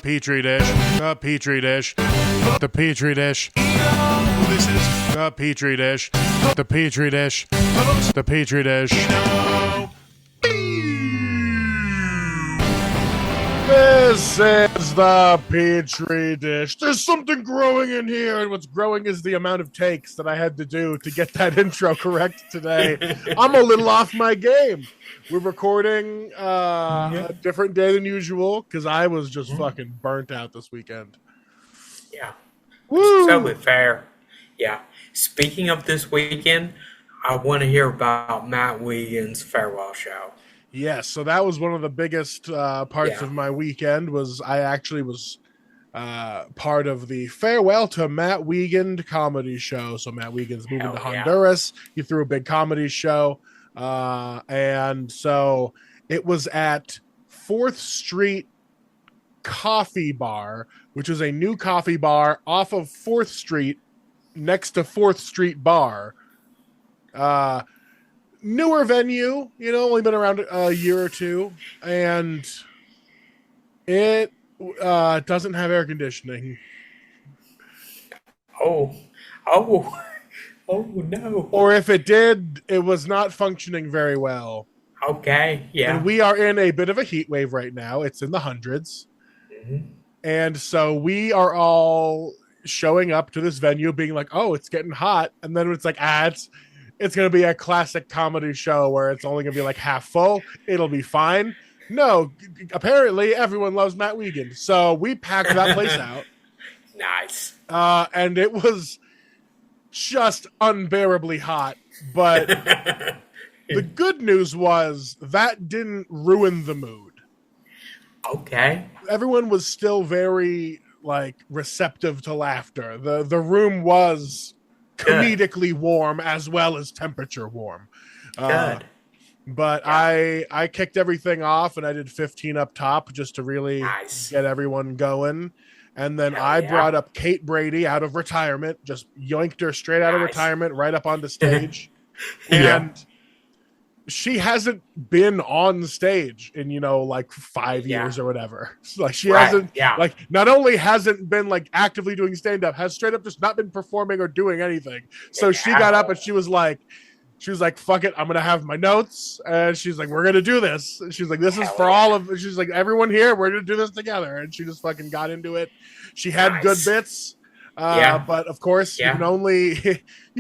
Petri dish, the Petri dish, the Petri dish. This is The Petri dish, the Petri dish, the Petri dish. This is the Petri dish. There's something growing in here, and what's growing is the amount of takes that I had to do to get that intro correct today. I'm a little off my game. We're recording a different day than usual because I was just fucking burnt out this weekend. Yeah. Woo! Totally fair. Yeah. Speaking of this weekend, I want to hear about Matt Wiegand's farewell show. Yes, so that was one of the biggest parts of my weekend. Was I actually was part of the farewell to Matt Wiegand comedy show. So Matt Wiegand's moving to Honduras. He threw a big comedy show, and so it was at 4th Street Coffee Bar, which is a new coffee bar off of 4th Street, next to 4th Street Bar. Newer venue, only been around a year or two, and it doesn't have air conditioning. Oh no. Or if it did, it was not functioning very well. Okay, yeah. And we are in a bit of a heat wave right now. It's in the hundreds. Mm-hmm. And so we are all showing up to this venue being like, oh, it's getting hot. And then it's like, it's going to be a classic comedy show where it's only going to be like half full. It'll be fine. No, apparently everyone loves Matt Wiegand. So we packed that place out. Nice. And it was just unbearably hot. But the good news was that didn't ruin the mood. Okay. Everyone was still very receptive to laughter. The room was comedically warm as well as temperature warm. Good. But I kicked everything off and I did 15 up top just to really get everyone going. And then I brought up Kate Brady out of retirement, just yoinked her straight out of retirement right up onto stage. And she hasn't been on stage in 5 years or whatever. She hasn't not only hasn't been actively doing stand-up, has straight up just not been performing or doing anything. So she got up and she was like, fuck it, I'm gonna have my notes. And she's like, we're gonna do this. And she's like, this is for all of, she's like, everyone here, we're gonna do this together. And she just fucking got into it. She had good bits. But of course you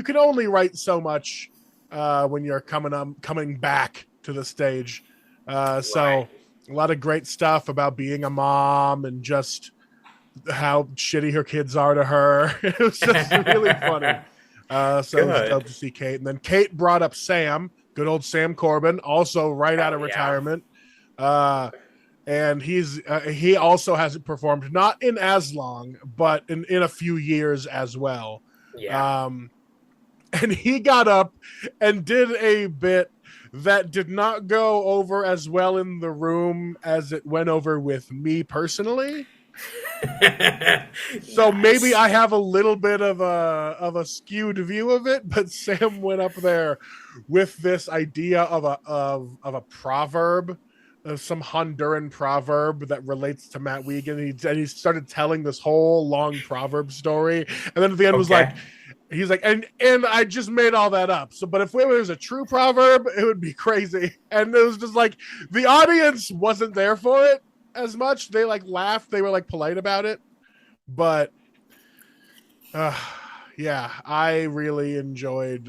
can only write so much when you're coming back to the stage. So a lot of great stuff about being a mom and just how shitty her kids are to her. It was just really funny. So it was dope to see Kate. And then Kate brought up Sam, good old Sam Corbin, also right out of retirement. And he also hasn't performed, not in as long, but in a few years as well. And he got up and did a bit that did not go over as well in the room as it went over with me personally. So maybe I have a little bit of a skewed view of it, but Sam went up there with this idea of a proverb, of some Honduran proverb that relates to Matt Wiegand. And he started telling this whole long proverb story, and then at the end was like, he's like, and I just made all that up. So, but if it was a true proverb, it would be crazy. And it was just the audience wasn't there for it as much. They laughed. They were polite about it. But I really enjoyed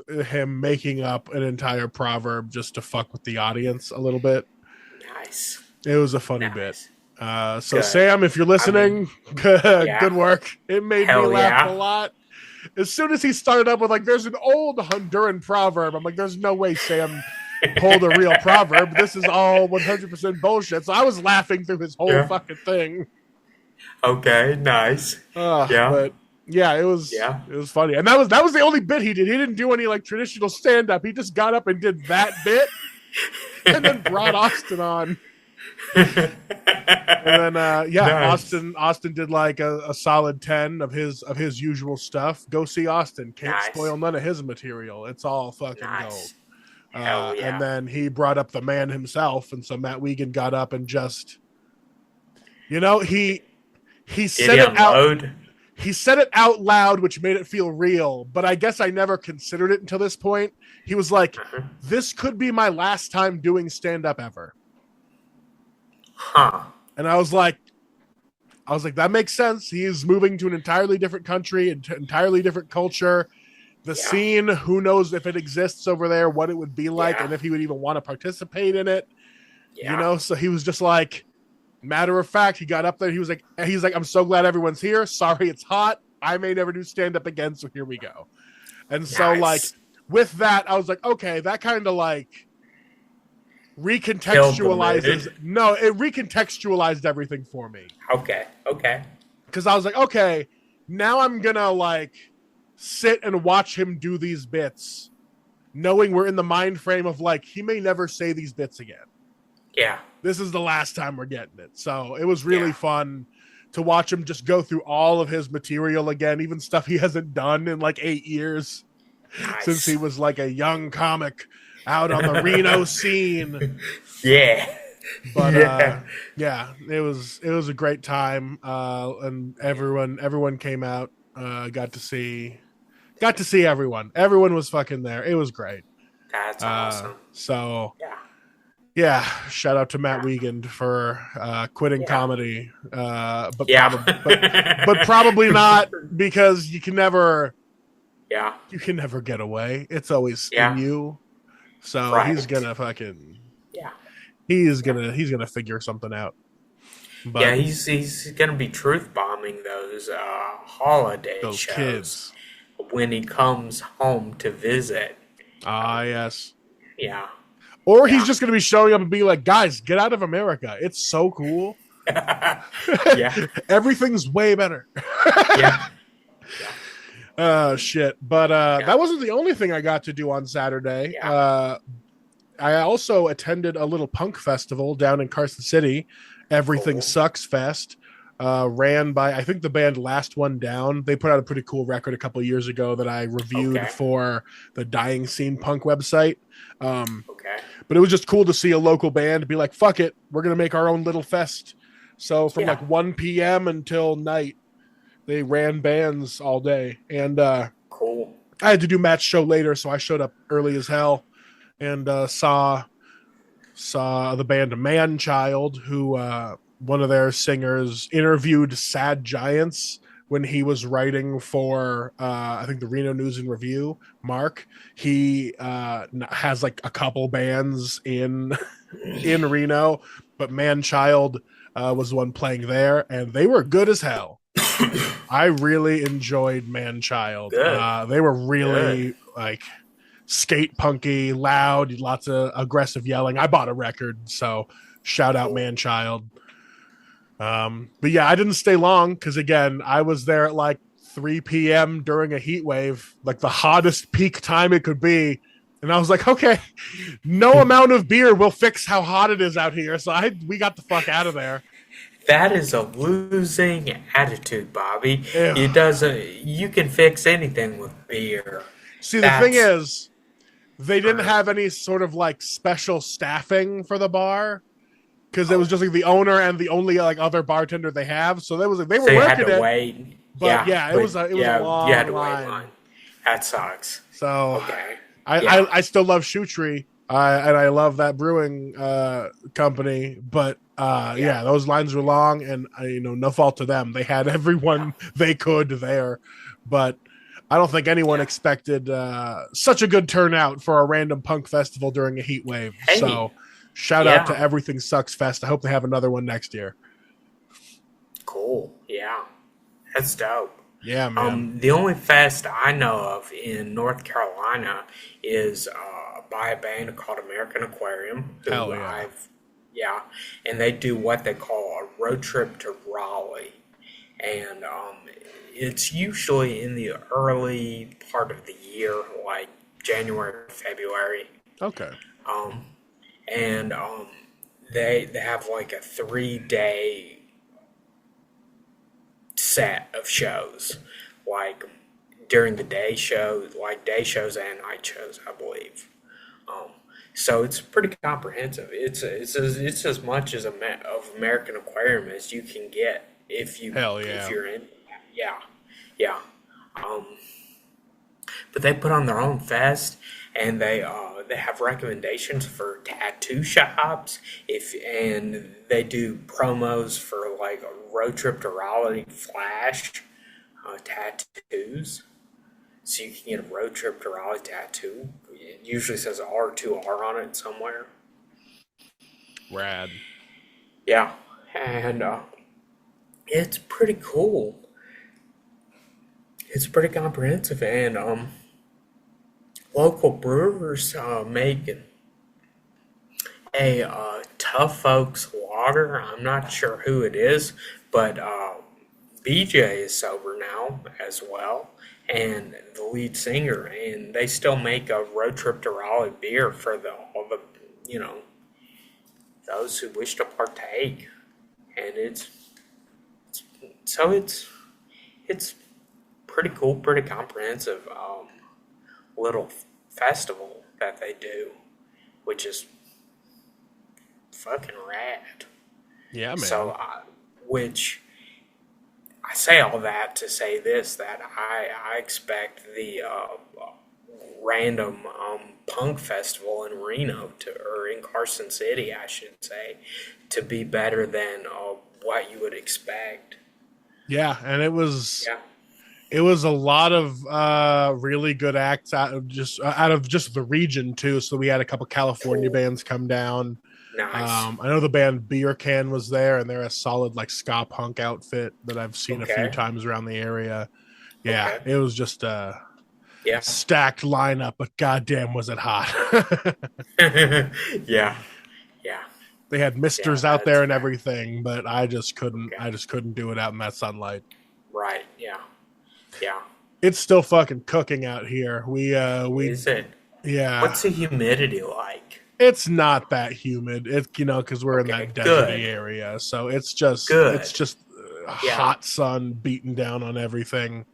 him making up an entire proverb just to fuck with the audience a little bit. Nice. It was a funny bit. So good. Sam, if you're listening, good work. It made me laugh a lot. As soon as he started up with there's an old Honduran proverb, I'm like, there's no way Sam pulled a real proverb. This is all 100% bullshit. So I was laughing through his whole fucking thing. Okay, nice. But it was funny. And that was the only bit he did. He didn't do any traditional stand-up. He just got up and did that bit and then brought Austin on. And then nice. Austin did a solid 10 of his usual stuff. Go see Austin. Can't spoil none of his material. It's all fucking gold. And then he brought up the man himself, and so Matt Wiegand got up and just You know, he Did said he it out unload? he said it out loud, which made it feel real, but I guess I never considered it until this point. He was like, Uh-huh. "This could be my last time doing stand up ever." Huh. And I was like, that makes sense. He is moving to an entirely different country, an entirely different culture. The Yeah. scene, who knows if it exists over there, what it would be like, and Yeah. if he would even want to participate in it. You Yeah. know, so he was just like, matter of fact, he got up there. He's like, I'm so glad everyone's here. Sorry, it's hot. I may never do stand up again, so here we go. And so, like, Nice. with that, I was like, okay, that kind of like Killed the recontextualizes. mood. No, it recontextualized everything for me Okay. Okay. because I was like, okay, now I'm gonna like sit and watch him do these bits, knowing we're in the mind frame of like he may never say these bits again. Yeah. This is the last time we're getting it. So it was really Yeah. fun to watch him just go through all of his material again, even stuff he hasn't done in like 8 years since he Nice. was like a young comic out on the Reno scene. Yeah. But Yeah. yeah, it was a great time. And everyone came out, got to see everyone. Everyone was fucking there. It was great. That's awesome. So Yeah. yeah, shout out to Matt Yeah. Wiegand for quitting Yeah. comedy. But Yeah. but probably not, because you can never Yeah. get away. It's always Yeah. in you. So Right. he's gonna fucking Yeah. he's gonna figure something out. But Yeah, he's gonna be truth bombing those holiday those shows kids. when he comes home to visit. Yes. Yeah. Or he's Yeah. just gonna be showing up and be like, guys, get out of America. It's so cool. Yeah. Everything's way better. Yeah. Shit. But Yeah. that wasn't the only thing I got to do on Saturday. Yeah. I also attended a little punk festival down in Carson City, Everything Cool. Sucks Fest, ran by, I think, the band Last One Down. They put out a pretty cool record a couple years ago that I reviewed Okay. for the Dying Scene Punk website. Okay. But it was just cool to see a local band be like, fuck it, we're going to make our own little fest. So from Yeah. like 1 p.m. until night, they ran bands all day. And Cool. I had to do Matt's show later, so I showed up early as hell and saw the band Man Child, who one of their singers interviewed Sad Giants when he was writing for I think the Reno News and Review. Mark, he has like a couple bands in Reno, but Man Child was the one playing there, and they were good as hell. I really enjoyed Man Child. Good. They were really like skate punky, loud, lots of aggressive yelling. I bought a record, so shout out Man Child. But yeah, I didn't stay long because again, I was there at like 3 p.m. during a heat wave, like the hottest peak time it could be. And I was like, okay, no amount of beer will fix how hot it is out here. So we got the fuck out of there. That is a losing attitude, Bobby. Ew. It doesn't. You can fix anything with beer. See, the thing is, they didn't have any sort of like special staffing for the bar because it was just like the owner and the only like other bartender they have. So they were so working you had to it. wait. But yeah, it was a long you had to line. wait in line. That sucks. So Okay. I still love Shoe Tree, and I love that brewing company. But yeah, those lines were long, and no fault to them. They had everyone they could there, but I don't think anyone expected such a good turnout for a random punk festival during a heat wave. Hey. So shout out to Everything Sucks Fest. I hope they have another one next year. Cool. Yeah. That's dope. Yeah, man. The only fest I know of in North Carolina is by a band called American Aquarium. Hell yeah. And they do what they call a road trip to Raleigh. And it's usually in the early part of the year, like January, February. Okay. And they have like a 3-day set of shows, like during the day show, like day shows and night shows, I believe. So it's pretty comprehensive. It's as much as of American Aquarium as you can get Hell if yeah. you're in. Yeah, yeah. Um, but they put on their own fest, and they have recommendations for tattoo shops. If and they do promos for like a road trip to Raleigh flash tattoos. So you can get a road trip to Raleigh tattoo. It usually says R2R on it somewhere. Rad. Yeah, and it's pretty cool. It's pretty comprehensive, and local brewers make a Tough Folks lager. I'm not sure who it is, but BJ is sober now as well, and the lead singer, and they still make a road trip to Raleigh beer for all the you know those who wish to partake, and so it's pretty cool, pretty comprehensive little festival that they do, which is fucking rad. Yeah, man. So, which I say all that to say this, that I expect the random punk festival in Reno or in Carson City, I should say, to be better than what you would expect. Yeah, and it was Yeah. it was a lot of really good acts out of just the region too. So we had a couple California Cool. bands come down. Nice. I know the band Beer Can was there, and they're a solid like ska punk outfit that I've seen a few Okay. times around the area. Yeah, Okay. it was just a Yeah. stacked lineup, but goddamn was it hot. Yeah. Yeah. They had Yeah. misters out there and everything, but I just couldn't. Okay. I just couldn't do it out in that sunlight. Right. Yeah. Yeah. It's still fucking cooking out here. We Is it? yeah. What's the humidity like? It's not that humid. It's because we're in Okay. that deserty Good. area, so it's just Good. Yeah. hot sun beating down on everything.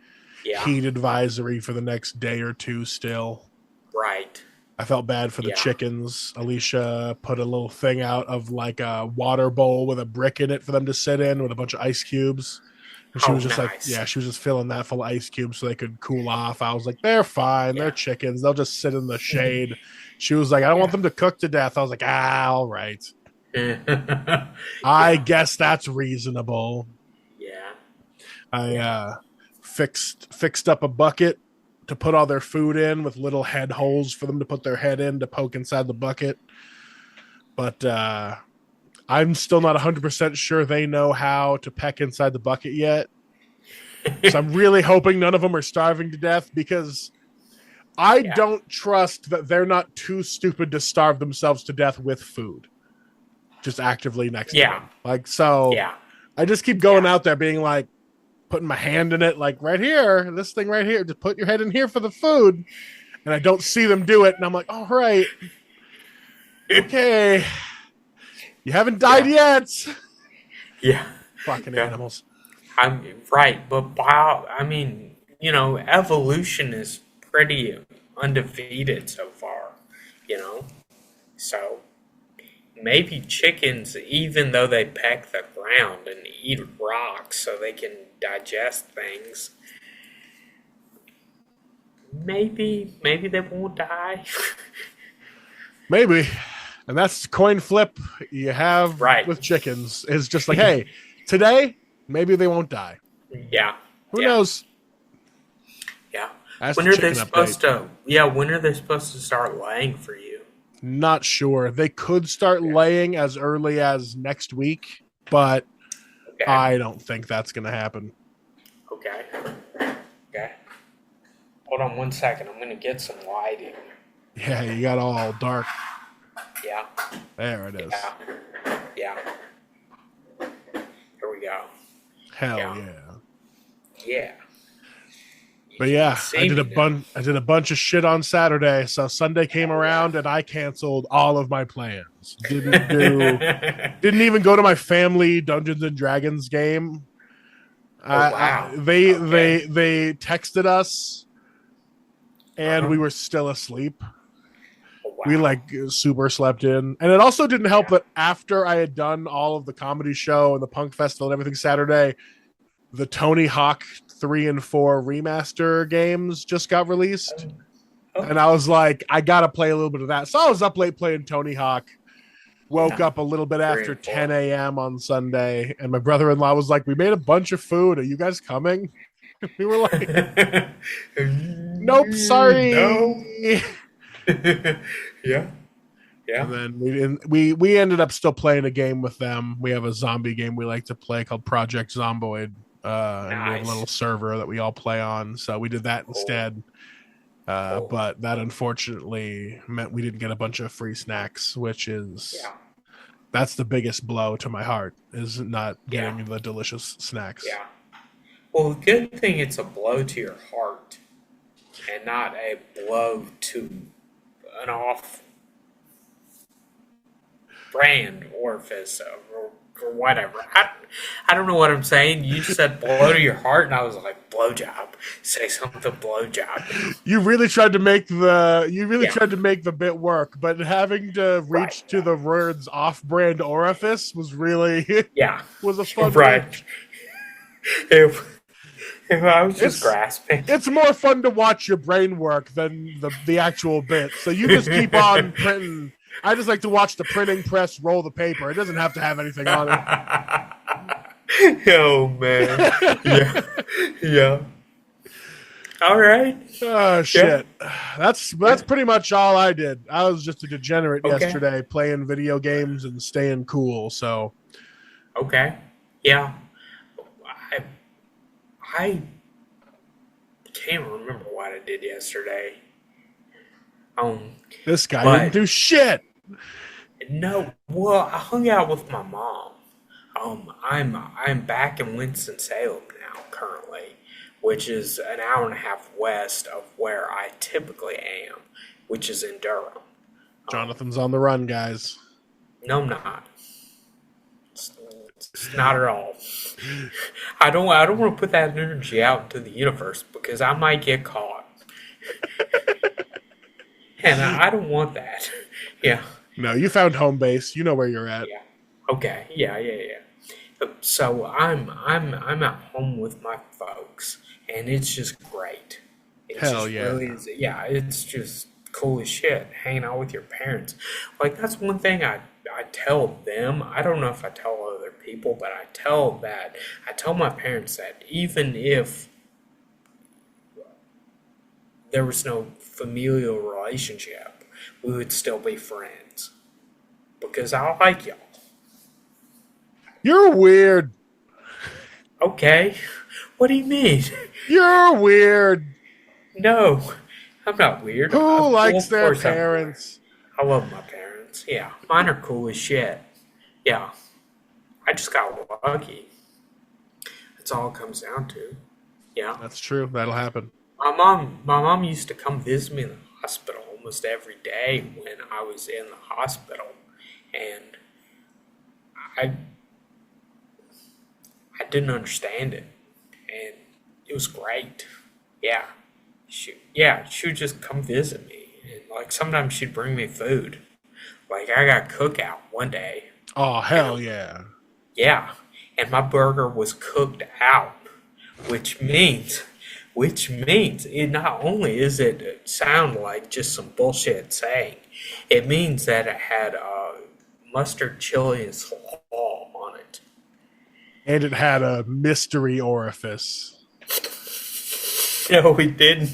Yeah. Heat advisory for the next day or two still. Right. I felt bad for the Yeah. chickens. Alicia put a little thing out of like a water bowl with a brick in it for them to sit in with a bunch of ice cubes. And she Oh, was just like, nice. yeah, she was just filling that full of ice cubes so they could cool off. I was like, they're fine. Yeah. They're chickens. They'll just sit in the shade. She was like, I don't want them to cook to death. I was like, all right. I guess that's reasonable. Yeah. I fixed up a bucket to put all their food in with little head holes for them to put their head in to poke inside the bucket. But I'm still not 100% sure they know how to peck inside the bucket yet. So I'm really hoping none of them are starving to death, because I don't trust that they're not too stupid to starve themselves to death with food just actively next to them. Like, so I just keep going out there being like, putting my hand in it, like right here, this thing right here, just put your head in here for the food. And I don't see them do it. And I'm like, all right, okay, you haven't died yet. Yeah. Fucking animals. I'm right, but evolution is pretty undefeated so far, So maybe chickens, even though they peck the ground and eat rocks so they can digest things, maybe they won't die. Maybe. And that's the coin flip you have with chickens. Is just like, hey, today, maybe they won't die. Yeah. Who knows? Yeah. That's when are they supposed to? Yeah. When are they supposed to start laying for you? Not sure. They could start laying as early as next week, but I don't think that's going to happen. Okay. Okay. Hold on 1 second. I'm going to get some lighting. Yeah, you got all dark. Yeah. There it is. Yeah. Here we go. Hell yeah. Yeah. But yeah, I did a bunch of shit on Saturday. So Sunday came around and I canceled all of my plans. Didn't even go to my family Dungeons and Dragons game. Wow. They texted us and we were still asleep. Oh, We like super slept in. And it also didn't help that after I had done all of the comedy show and the punk festival and everything Saturday, the Tony Hawk 3 and 4 remaster games just got released. And I was like, I gotta play a little bit of that. So I was up late playing Tony Hawk. Woke up a little bit after 10 a.m. on Sunday, and my brother-in-law was like, "We made a bunch of food. Are you guys coming?" We were like, "Nope, sorry." No. Yeah. And then we ended up still playing a game with them. We have a zombie game we like to play called Project Zomboid, and we have a little server that we all play on. So we did that instead. But that unfortunately meant we didn't get a bunch of free snacks, which is that's the biggest blow to my heart, is not getting the delicious snacks. Yeah. Well, the good thing it's a blow to your heart and not a blow to an off brand orifice or whatever. I don't know what I'm saying. You just said blow to your heart, and I was like, blowjob. Say something, blowjob. You really tried to make the bit work, but having to reach to the words off-brand orifice was really was a fun right. If I was just grasping. It's more fun to watch your brain work than the actual bit. So you just keep on printing. I just like to watch the printing press roll the paper. It doesn't have to have anything on it. Oh, man. Yeah. All right. Oh, shit. That's pretty much all I did. I was just a degenerate yesterday, playing video games and staying cool, so. Okay. Yeah. I can't remember what I did yesterday. This guy didn't do shit. No, well, I hung out with my mom. I'm back in Winston-Salem now, currently, which is an hour and a half west of where I typically am, which is in Durham. Jonathan's on the run, guys. No, I'm not. It's not at all. I don't want to put that energy out into the universe because I might get caught. And I don't want that. Yeah. No, you found home base. You know where you're at. Yeah. Okay. Yeah. So I'm at home with my folks, and it's just great. Hell yeah. It's just cool as shit hanging out with your parents. Like, that's one thing I tell them. I don't know if I tell other people, but I tell my parents that even if there was no familial relationship, we would still be friends because I like y'all. You're weird. Okay. What do you mean? You're weird. No, I'm not weird. Who likes their parents? I love my parents. Yeah, mine are cool as shit. Yeah, I just got lucky. That's all it comes down to. Yeah, that's true. That'll happen. My mom used to come visit me in the hospital almost every day when I was in the hospital, and I didn't understand it, and it was great. Yeah, she would just come visit me, and like sometimes she'd bring me food. Like I got cookout one day. Oh hell yeah! Yeah, and my burger was cooked out, which means it not only is it sound like just some bullshit saying, it means that it had mustard, chili, and slaw on it. And it had a mystery orifice. No, it didn't.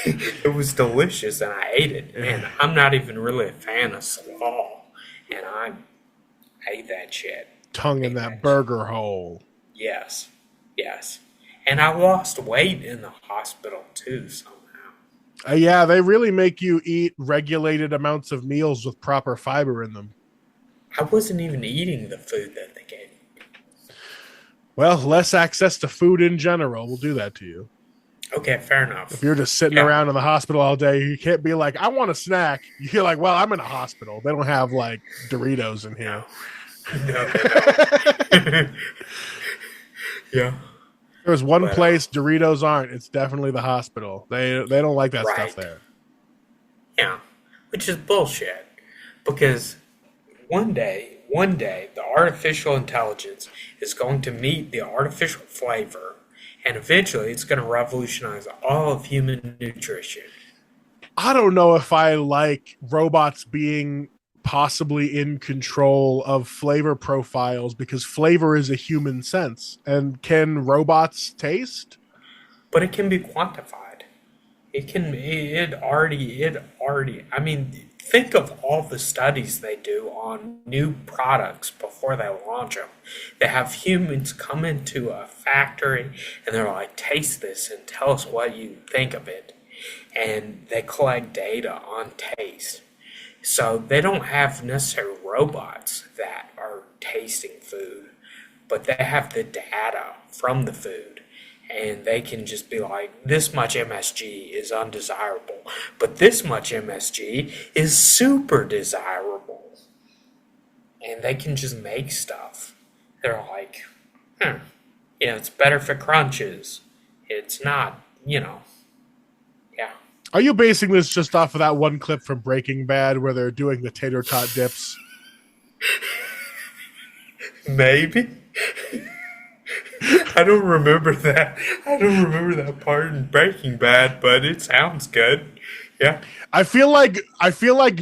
It was delicious, and I ate it. And I'm not even really a fan of slaw, and I ate that shit. Tongue in that burger hole. Yes. And I lost weight in the hospital, too, somehow. Yeah, they really make you eat regulated amounts of meals with proper fiber in them. I wasn't even eating the food that they gave me. Well, less access to food in general will do that to you. Okay, fair enough. If you're just sitting around in the hospital all day, you can't be like, I want a snack. You're like, well, I'm in a hospital. They don't have, like, Doritos in here. No. Yeah. There's one place Doritos aren't. It's definitely the hospital. They don't like that stuff there. Yeah. which is bullshit. Because one day, the artificial intelligence is going to meet the artificial flavor, and eventually it's going to revolutionize all of human nutrition. I don't know if I like robots being possibly in control of flavor profiles because flavor is a human sense. And can robots taste? But it can be quantified. I mean, think of all the studies they do on new products before they launch them. They have humans come into a factory and they're like, taste this and tell us what you think of it. And they collect data on taste. So they don't have necessarily robots that are tasting food, but they have the data from the food. And they can just be like, this much MSG is undesirable, but this much MSG is super desirable. And they can just make stuff. They're like, it's better for crunches. It's not, yeah. Are you basing this just off of that one clip from Breaking Bad where they're doing the tater tot dips? Maybe. I don't remember that. I don't remember that part in Breaking Bad, but it sounds good. Yeah. I feel like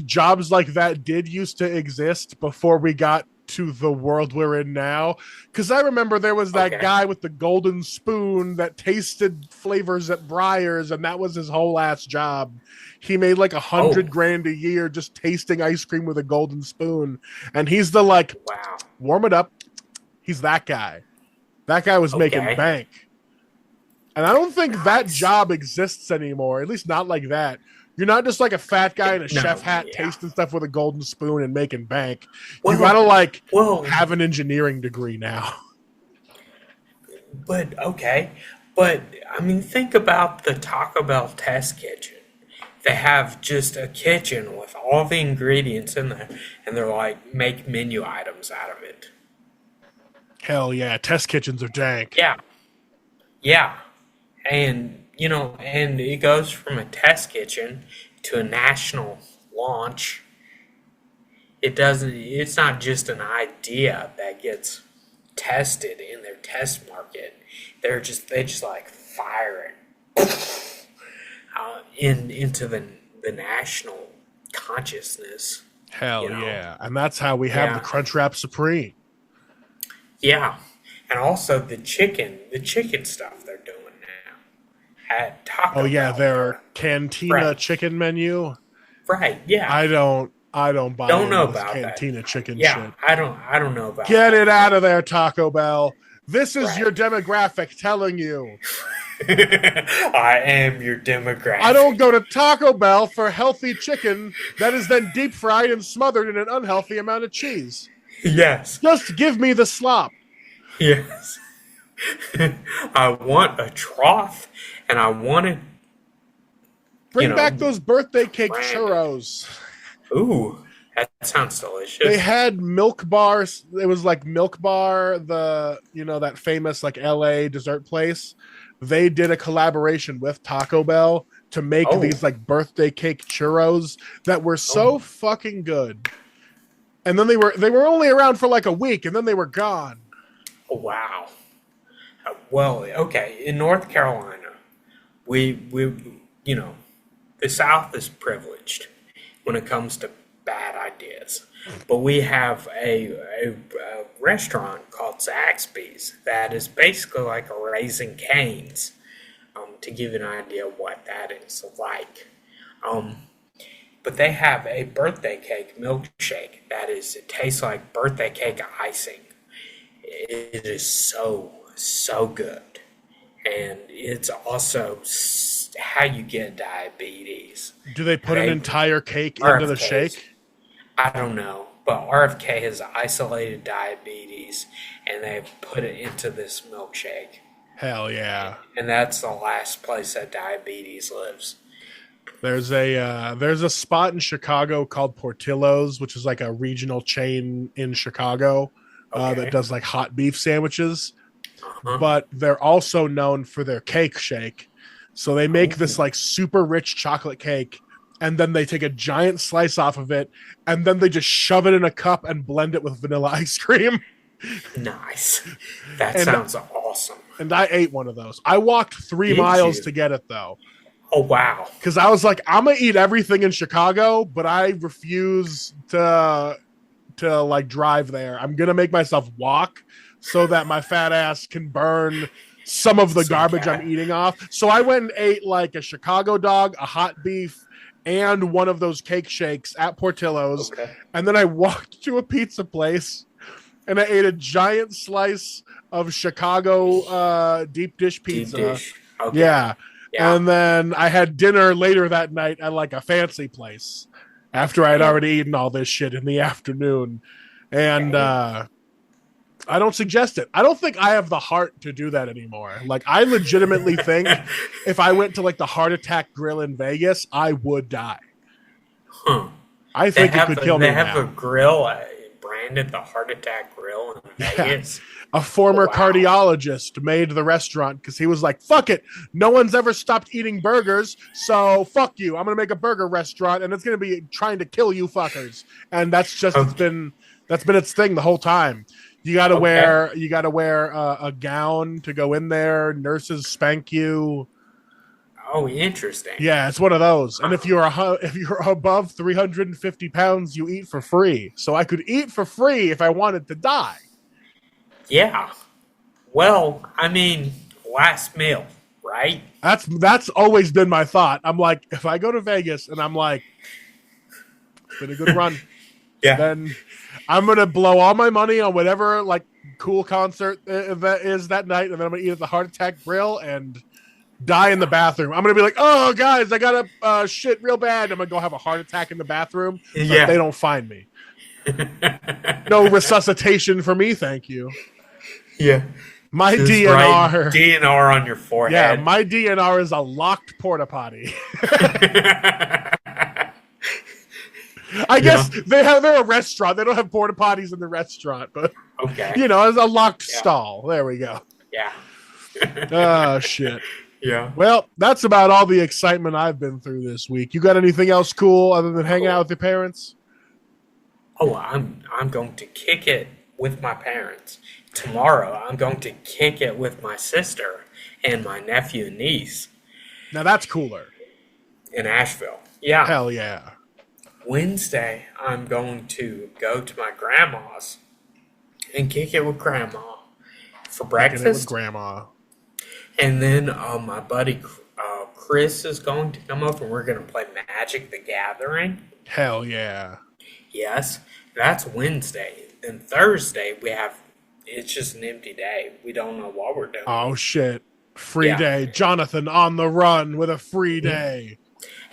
jobs like that did used to exist before we got to the world we're in now. Because I remember there was that guy with the golden spoon that tasted flavors at Breyers, and that was his whole ass job. He made like $100,000 a year just tasting ice cream with a golden spoon. And he's the warm it up. He's that guy. That guy was making bank. And I don't think that job exists anymore, at least not like that. You're not just like a fat guy in a chef hat tasting stuff with a golden spoon and making bank. You gotta have an engineering degree now. But I mean, think about the Taco Bell test kitchen. They have just a kitchen with all the ingredients in there, and they're like, make menu items out of it. Hell yeah, test kitchens are dank. Yeah. And, and it goes from a test kitchen to a national launch. It's not just an idea that gets tested in their test market. They just like fire it into the national consciousness. Hell yeah. And that's how we have the Crunchwrap Supreme. Yeah. And also the chicken stuff they're doing now at Taco Bell. Their Cantina chicken menu. Right, yeah. I don't buy don't know this about Cantina that. chicken shit. I don't know about Get it out of there, Taco Bell. This is your demographic telling you. I am your demographic. I don't go to Taco Bell for healthy chicken that is then deep fried and smothered in an unhealthy amount of cheese. Yes. Just give me the slop. Yes. I want a trough, and I want it. Bring back those birthday cake churros. Ooh, that sounds delicious. They had Milk Bars. It was like Milk Bar, that famous like LA dessert place. They did a collaboration with Taco Bell to make these like birthday cake churros that were so fucking good. And then they were only around for like a week, and then they were gone. Oh, wow. Well, okay. In North Carolina, we the South is privileged when it comes to bad ideas. But we have a restaurant called Zaxby's that is basically like a Raising Cane's, to give you an idea of what that is like. But they have a birthday cake milkshake it tastes like birthday cake icing. It is so good. And it's also how you get diabetes. Do they put an entire cake into the shake? I don't know. But RFK has isolated diabetes, and they've put it into this milkshake. Hell yeah. And that's the last place that diabetes lives. There's a spot in Chicago called Portillo's, which is like a regional chain in Chicago that does like hot beef sandwiches. But they're also known for their cake shake. So they make this like super rich chocolate cake, and then they take a giant slice off of it, and then they just shove it in a cup and blend it with vanilla ice cream. Nice. That And sounds awesome. and I ate one of those. I walked 3 miles to get it though. Oh, wow. Because I was like, I'm gonna eat everything in Chicago, but I refuse to like drive there. I'm gonna make myself walk so that my fat ass can burn some of the garbage I'm eating off. So I went and ate like a Chicago dog, a hot beef, and one of those cake shakes at Portillo's. Okay. And then I walked to a pizza place and I ate a giant slice of Chicago deep dish pizza. Deep dish. Okay. Yeah. And then I had dinner later that night at like a fancy place after I had already eaten all this shit in the afternoon. And I don't suggest it. I don't think I have the heart to do that anymore. Like, I legitimately think if I went to like the Heart Attack Grill in Vegas, I would die. Huh. I think it could kill me. They have a grill branded the Heart Attack Grill in Vegas. A former cardiologist made the restaurant because he was like, fuck it. No one's ever stopped eating burgers, so fuck you. I'm going to make a burger restaurant, and it's going to be trying to kill you fuckers. And that's just that's been its thing the whole time. You got to wear a gown to go in there. Nurses spank you. Oh, interesting. Yeah, it's one of those. And if you're above 350 pounds, you eat for free. So I could eat for free if I wanted to die. Yeah. Well, I mean, last meal, right? That's always been my thought. I'm like, if I go to Vegas and I'm like, it's been a good run, then I'm gonna blow all my money on whatever like cool concert that is that night, and then I'm gonna eat at the Heart Attack Grill and die in the bathroom. I'm gonna be like, oh guys, I got a shit real bad. I'm gonna go have a heart attack in the bathroom. So they don't find me. No resuscitation for me, thank you. Yeah. My DNR. DNR on your forehead. Yeah, my DNR is a locked porta potty. I guess they're a restaurant. They don't have porta potties in the restaurant, but it's a locked stall. There we go. Yeah. Oh shit. Yeah. Well, that's about all the excitement I've been through this week. You got anything else cool other than hanging out with your parents? Oh, I'm going to kick it with my parents. Tomorrow, I'm going to kick it with my sister and my nephew and niece. Now that's cooler. In Asheville. Yeah. Hell yeah. Wednesday, I'm going to go to my grandma's and kick it with grandma for breakfast. Kicking it with grandma. And then my buddy Chris is going to come over and we're going to play Magic the Gathering. Hell yeah. Yes, that's Wednesday. Then Thursday, it's just an empty day. We don't know what we're doing. Oh, shit. Free day. Jonathan on the run with a free day.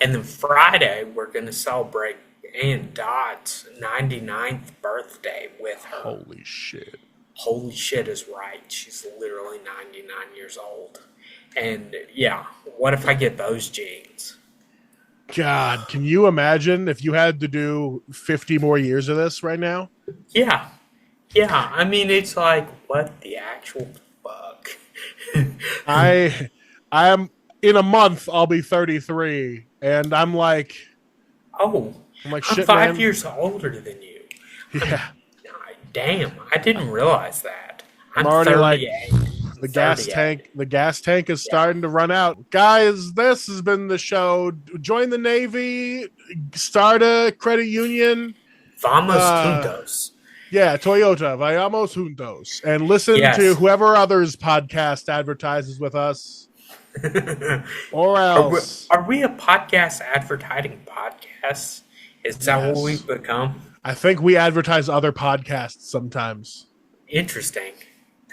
And then Friday, we're going to celebrate Ann Dodd's 99th birthday with her. Holy shit. Holy shit is right. She's literally 99 years old. And what if I get those genes? God, can you imagine if you had to do 50 more years of this right now? Yeah. Yeah, I mean, it's like, what the actual fuck? I am, in a month, I'll be 33, and I'm like, shit, I'm 5 man. years older than you. Yeah. Damn, I didn't realize that. I'm already 38. like, the gas tank is starting to run out. Guys, this has been the show. Join the Navy, start a credit union. Vamos juntos. Yeah, Toyota, vayamos juntos. And listen to whoever other's podcast advertises with us. Or else. Are we a podcast advertising podcast? Is that what we've become? I think we advertise other podcasts sometimes. Interesting.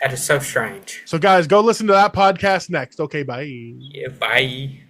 That is so strange. So, guys, go listen to that podcast next. Okay, bye. Yeah, bye.